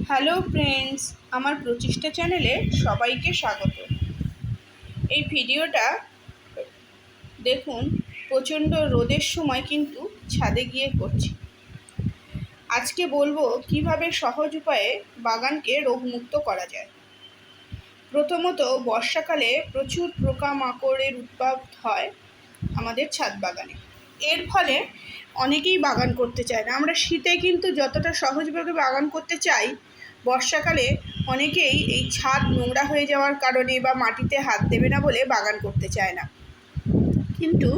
Hello friends, আমার প্রচেষ্টা চ্যানেলে সবাইকে স্বাগত। এই ভিডিওটা দেখুন, প্রচণ্ড রোদের সময় কিন্তু ছাদে গিয়ে করছি। আজকে বলবো কিভাবে সহজ উপায়ে বাগানকে রোগমুক্ত করা যায়। প্রথমত, বর্ষাকালে প্রচুর পোকামাকড়ের উৎপাত হয় আমাদের ছাদ বাগানে। এর ফলে অনেকেই বাগান করতে চায় না। আমরা শীতে কিন্তু যতটা সহজভাবে বাগান করতে চাই, বর্ষাকালে অনেকেই এই ছাদ নোংরা হয়ে যাওয়ার কারণে বা মাটিতে হাত দেবে না বলে বাগান করতে চায় না। কিন্তু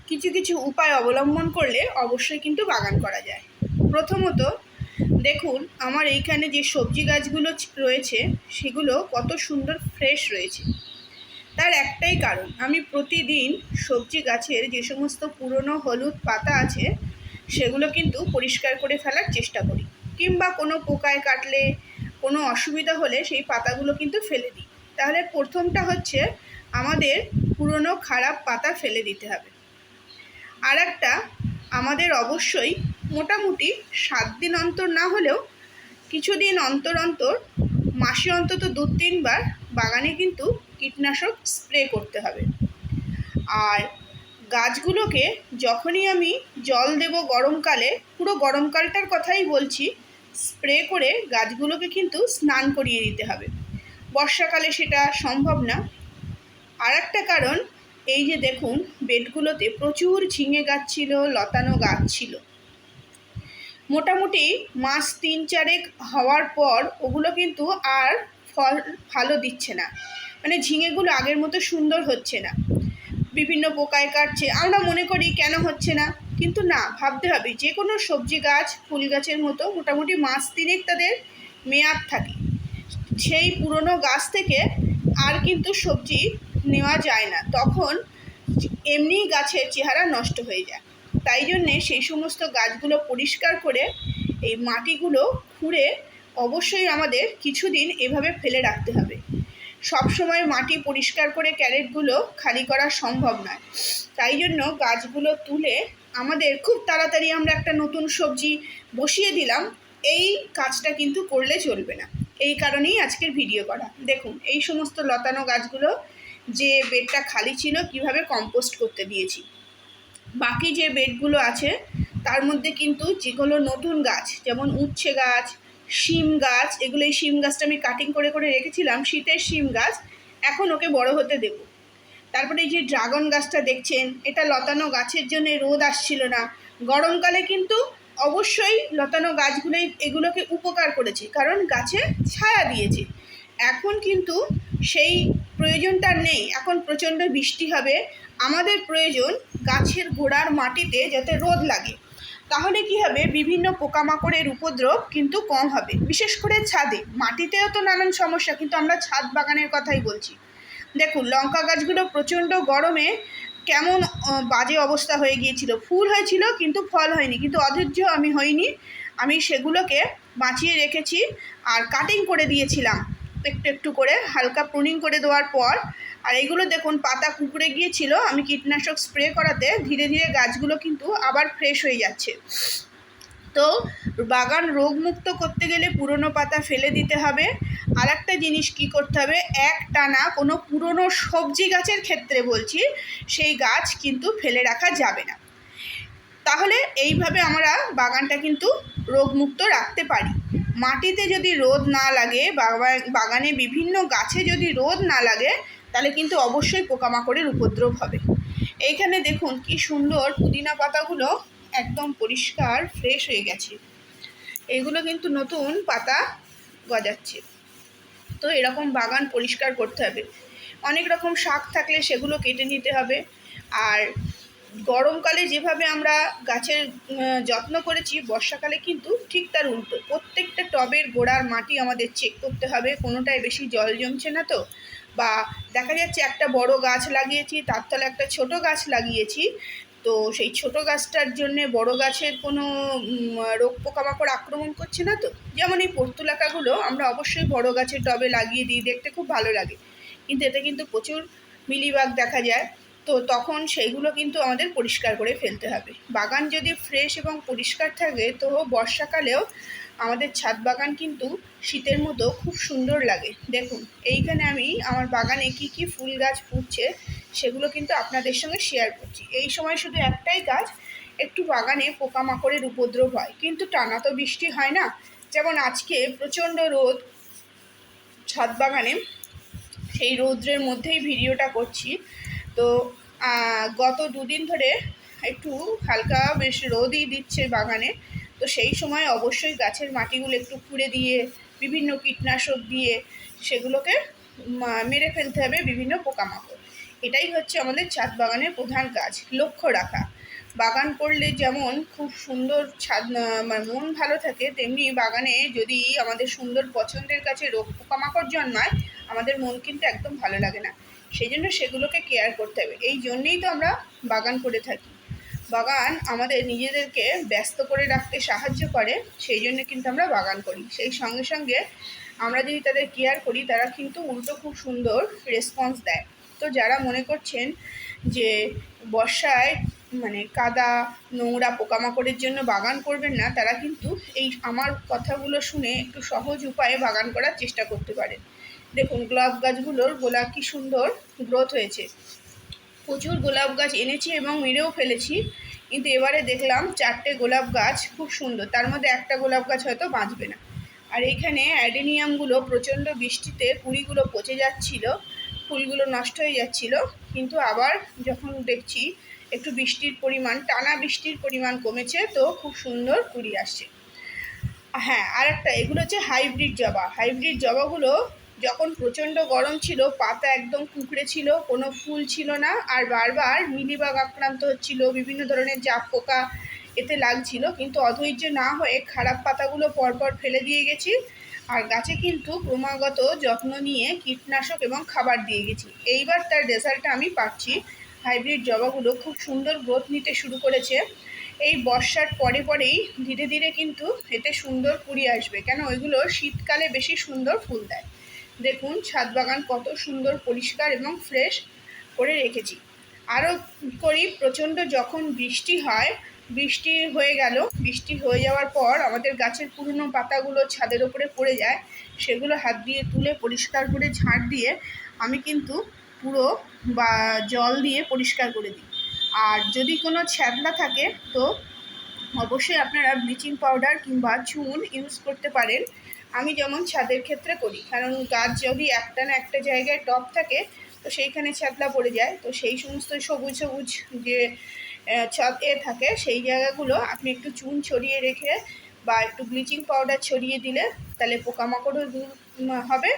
কিছু কিছু উপায় অবলম্বন করলে অবশ্যই কিন্তু বাগান করা যায়। প্রথমত দেখুন, আমার এইখানে যে সবজি গাছগুলো রয়েছে সেগুলো কত সুন্দর ফ্রেশ রয়েছে। তার একটাই কারণ, আমি প্রতিদিন সবজি গাছের যে সমস্ত পুরনো হলুদ পাতা আছে সেগুলো কিন্তু পরিষ্কার করে ফেলার চেষ্টা করি, কিংবা কোনো পোকায় কাটলে কোনো অসুবিধা হলে সেই পাতাগুলো কিন্তু ফেলে দিই। তাহলে প্রথমটা হচ্ছে আমাদের পুরনো খারাপ পাতা ফেলে দিতে হবে। আর একটা, আমাদের অবশ্যই মোটামুটি 7 দিন অন্তর না হলেও কিছুদিন অন্তর অন্তর, মাসে অন্তত 2-3 বার বাগানে কিন্তু কীটনাশক স্প্রে করতে হবে। আর গাছগুলোকে যখনই আমি জল দেব গরমকালে, পুরো গরমকালটার কথাই বলছি, স্প্রে করে গাছগুলোকে কিন্তু স্নান করিয়ে দিতে হবে। বর্ষাকালে সেটা সম্ভব না। আর একটা কারণ, এই যে দেখুন বেডগুলোতে প্রচুর ঝিঙে গাছ ছিল, লতানো গাছ ছিল। মোটামুটি মাস 3-4 হওয়ার পর ওগুলো কিন্তু আর ফল ভালো দিচ্ছে না, মানে ঝিঙেগুলো আগের মতো সুন্দর হচ্ছে না, বিভিন্ন পোকায় কাটছে। আমরা মনে করি কেন হচ্ছে না, কিন্তু না, ভাবতে হবে যে কোনো সবজি গাছ, ফুল গাছের মতো মোটামুটি মাস 3 তাদের মেয়াদ থাকে। সেই পুরনো গাছ থেকে আর কিন্তু সবজি নেওয়া যায় না, তখন এমনি গাছের চেহারা নষ্ট হয়ে যায়। তাই জন্যে সেই সমস্ত গাছগুলো পরিষ্কার করে এই মাটিগুলো খুঁড়ে অবশ্যই আমাদের কিছুদিন এভাবে ফেলে রাখতে হবে। সব সময় মাটি পরিষ্কার করে ক্যারেটগুলো খালি করা সম্ভব নয়। তাই জন্য গাছগুলো তুলে আমাদের খুব তাড়াতাড়ি আমরা একটা নতুন সবজি বসিয়ে দিলাম, এই কাজটা কিন্তু করলে চলবে না। এই কারণেই আজকের ভিডিও করা। দেখুন এই সমস্ত লতানো গাছগুলো যে বেডটা খালি ছিল কিভাবে কম্পোস্ট করতে দিয়েছি। বাকি যে বেডগুলো আছে তার মধ্যে কিন্তু যেগুলো নতুন গাছ, যেমন উচ্ছে গাছ, শিম গাছ, এগুলো, এই শিম গাছটা আমি কাটিং করে করে রেখেছিলাম, শীতের শিম গাছ, এখন ওকে বড় হতে দেব। তারপরে এই যে ড্রাগন গাছটা দেখছেন, এটা লতানো গাছের জন্য রোদ আসছিল না। গরমকালে কিন্তু অবশ্যই লতানো গাছগুলোই এগুলোকে উপকার করেছে, কারণ গাছে ছায়া দিয়েছে। এখন কিন্তু সেই প্রয়োজনটা নেই, এখন প্রচণ্ড বৃষ্টি হবে। আমাদের প্রয়োজন গাছের গোড়ার মাটিতে যাতে রোদ লাগে, তাহলে কি হবে, বিভিন্ন পোকামাকড়ের উপদ্রব কিন্তু কম হবে। বিশেষ করে ছাদে, মাটিতেও তো নানান সমস্যা, কিন্তু আমরা ছাদ বাগানের কথাই বলছি। দেখুন লঙ্কা গাছগুলো প্রচণ্ড গরমে কেমন বাজে অবস্থা হয়ে গিয়েছিল, ফুল হয়েছিল কিন্তু ফল হয়নি, কিন্তু অধৈর্য আমি হইনি, আমি সেগুলোকে বাঁচিয়ে রেখেছি আর কাটিং করে দিয়েছিলাম একটু একটু করে, হালকা প্রুনিং করে দেওয়ার পর। আর এইগুলো দেখুন পাতা কুঁকড়ে গিয়েছিল, আমি কীটনাশক স্প্রে করাতে ধীরে ধীরে গাছগুলো কিন্তু আবার ফ্রেশ হয়ে যাচ্ছে। তো বাগান রোগমুক্ত করতে গেলে পুরনো পাতা ফেলে দিতে হবে। আর একটা জিনিস কী করতে হবে, একটানা কোনো পুরনো সবজি গাছের ক্ষেত্রে বলছি, সেই গাছ কিন্তু ফেলে রাখা যাবে না। তাহলে এইভাবে আমরা বাগানটা কিন্তু রোগমুক্ত রাখতে পারি। মাটিতে যদি রোদ না লাগে, বাগানে বিভিন্ন গাছে যদি রোদ না লাগে, তাহলে কিন্তু অবশ্যই পোকামাকড়ের উপদ্রব হবে। এইখানে দেখুন কি সুন্দর পুদিনা পাতাগুলো একদম পরিষ্কার ফ্রেশ হয়ে গেছে, এগুলো কিন্তু নতুন পাতা গজাচ্ছে। তো এরকম বাগান পরিষ্কার করতে হবে। অনেক রকম শাক থাকলে সেগুলো কেটে নিতে হবে। আর গরমকালে যেভাবে আমরা গাছের যত্ন করেছি, বর্ষাকালে কিন্তু ঠিক তার উল্টো। প্রত্যেকটা টবের গোড়ার মাটি আমাদের চেক করতে হবে, কোনোটায় বেশি জল জমছে না তো, বা দেখা যাচ্ছে একটা বড় গাছ লাগিয়েছি তার তলে একটা ছোট গাছ লাগিয়েছি, তো সেই ছোট গাছটার জন্যে বড় গাছের কোনো রোগ পোকামাকড় আক্রমণ করছে না তো। যেমন এই পর্তুলাকাগুলো আমরা অবশ্যই বড় গাছের টবে লাগিয়ে দিই, দেখতে খুব ভালো লাগে, কিন্তু এতে কিন্তু প্রচুর মিলিবাগ দেখা যায়। তো তখন সেইগুলো কিন্তু আমাদের পরিষ্কার করে ফেলতে হবে। বাগান যদি ফ্রেশ এবং পরিষ্কার থাকে তো বর্ষাকালেও আমাদের ছাদ বাগান কিন্তু শীতের মতো খুব সুন্দর লাগে। দেখুন এইখানে আমি আমার বাগানে কি কি ফুল গাছ ফুটছে সেগুলো কিন্তু আপনাদের সঙ্গে শেয়ার করছি। এই সময় শুধু একটাই কাজ, একটু বাগানে পোকামাকড়ের উপদ্রব হয়, কিন্তু টানা তো বৃষ্টি হয় না। যেমন আজকে প্রচণ্ড রোদ ছাদ বাগানে, সেই রৌদ্রের মধ্যেই ভিডিওটা করছি। তো গত দুদিন ধরে একটু হালকা বেশ রোদই দিচ্ছে বাগানে। তো সেই সময় অবশ্যই গাছের মাটিগুলো একটু খুঁড়ে দিয়ে বিভিন্ন কীটনাশক দিয়ে সেগুলোকে মেরে ফেলতে হবে বিভিন্ন পোকামাকড়। এটাই হচ্ছে আমাদের ছাদ বাগানের প্রধান কাজ, লক্ষ্য রাখা। বাগান করলে যেমন খুব সুন্দর ছাদ মন ভালো থাকে, তেমনি বাগানে যদি আমাদের সুন্দর পছন্দের কাছে রোগ পোকামাকড় জন্মায় আমাদের মন কিন্তু একদম ভালো লাগে না। সেই জন্য সেগুলোকে কেয়ার করতে হবে। এই জন্যেই তো আমরা বাগান করে থাকি। বাগান আমাদের নিজেদেরকে ব্যস্ত করে রাখতে সাহায্য করে, সেই জন্য কিন্তু আমরা বাগান করি। সেই সঙ্গে সঙ্গে আমরা যদি তাদের কেয়ার করি তারা কিন্তু উল্টো খুব সুন্দর রেসপন্স দেয়। তো যারা মনে করছেন যে বর্ষায় মানে কাদা নোংরা পোকামাকড়ের জন্য বাগান করবেন না, তারা কিন্তু এই আমার কথাগুলো শুনে একটু সহজ উপায়ে বাগান করার চেষ্টা করতে পারেন। দেখুন গোলাপ গাছগুলোর গোলাপ কি সুন্দর গ্রোথ হয়েছে। প্রচুর গোলাপ গাছ এনেছি এবং মেরেও ফেলেছি, কিন্তু এবারে দেখলাম 4টে গোলাপ গাছ খুব সুন্দর, তার মধ্যে একটা গোলাপ গাছ হয়তো বাঁচবে না। আর এইখানে অ্যাডেনিয়ামগুলো প্রচণ্ড বৃষ্টিতে কুঁড়িগুলো পচে যাচ্ছিল, ফুলগুলো নষ্ট হয়ে যাচ্ছিল, কিন্তু আবার যখন দেখছি একটু বৃষ্টির পরিমাণ, টানা বৃষ্টির পরিমাণ কমেছে, তো খুব সুন্দর কুঁড়ি আসছে। হ্যাঁ, আর একটা, এগুলো হচ্ছে হাইব্রিড জবা। হাইব্রিড জবাগুলো যখন প্রচণ্ড গরম ছিল পাতা একদম কুঁকড়ে ছিল, কোনো ফুল ছিল না, আর বারবার মিলিবাগ আক্রান্ত হচ্ছিল, বিভিন্ন ধরনের জাপ পোকা এতে লাগছিল, কিন্তু অধৈর্য না হয়ে খারাপ পাতাগুলো পরপর ফেলে দিয়ে গেছি। আর গাছে কিন্তু ক্রমাগত যত্ন নিয়ে কীটনাশক এবং খাবার দিয়ে গেছি। এইবার তার রেজাল্টটা আমি পাচ্ছি। হাইব্রিড জবাগুলো খুব সুন্দর গ্রোথ নিতে শুরু করেছে। এই বর্ষার পরে পরেই ধীরে ধীরে কিন্তু এতে সুন্দর কুঁড়ি আসবে, কেন ওইগুলো শীতকালে বেশি সুন্দর ফুল দেয়। দেখুন ছাদ বাগান কত সুন্দর পরিষ্কার এবং ফ্রেশ করে রেখেছি। আরও করি, প্রচণ্ড যখন বৃষ্টি হয়, বৃষ্টি হয়ে গেল, বৃষ্টি হয়ে যাওয়ার পর আমাদের গাছের পুরনো পাতাগুলো ছাদের ওপরে পড়ে যায়, সেগুলো হাত দিয়ে তুলে পরিষ্কার করে ঝাড় দিয়ে আমি কিন্তু পুরো বা জল দিয়ে পরিষ্কার করে দিই। আর যদি কোনো ছ্যাদলা থাকে তো অবশ্যই আপনারা ব্লিচিং পাউডার কিংবা চুন ইউজ করতে পারেন। আমি যেমন ছাদের ক্ষেত্রে করি, কারণ গাছ যদি একটা না একটা জায়গায় টব থাকে তো সেইখানে ছ্যাদলা পড়ে যায়। তো সেই সমস্ত সবুজ সবুজ যে ছাদ থাকে সেই জায়গাগুলো আপনি একটু চুন ছড়িয়ে রেখে বা একটু ব্লিচিং পাউডার ছড়িয়ে দিলে তাহলে পোকামাকড়ও দূর হবে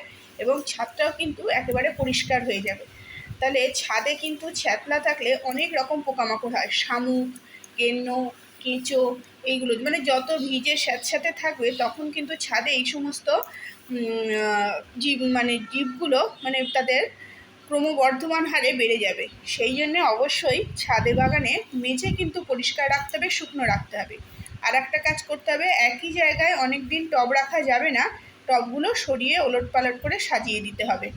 এবং ছাদটাও কিন্তু একেবারে পরিষ্কার হয়ে যাবে। তাহলে ছাদে কিন্তু ছ্যাতলা থাকলে অনেক রকম পোকামাকড় হয়, শামুক, কেন্ন, কেঁচো, এইগুলো মানে যত ভিজে স্যাঁতস্যাঁতে থাকবে তখন কিন্তু ছাদে এই সমস্ত জীবগুলো মানে তাদের ক্রমবর্ধমান হারে বেড়ে যাবে। সেই জন্যে অবশ্যই ছাদে বাগানে মেঝে কিন্তু পরিষ্কার রাখতে হবে, শুকনো রাখতে হবে। আর একটা কাজ করতে হবে, একই জায়গায় অনেক দিন টব রাখা যাবে না, টবগুলো সরিয়ে ওলটপালট করে সাজিয়ে দিতে হবে।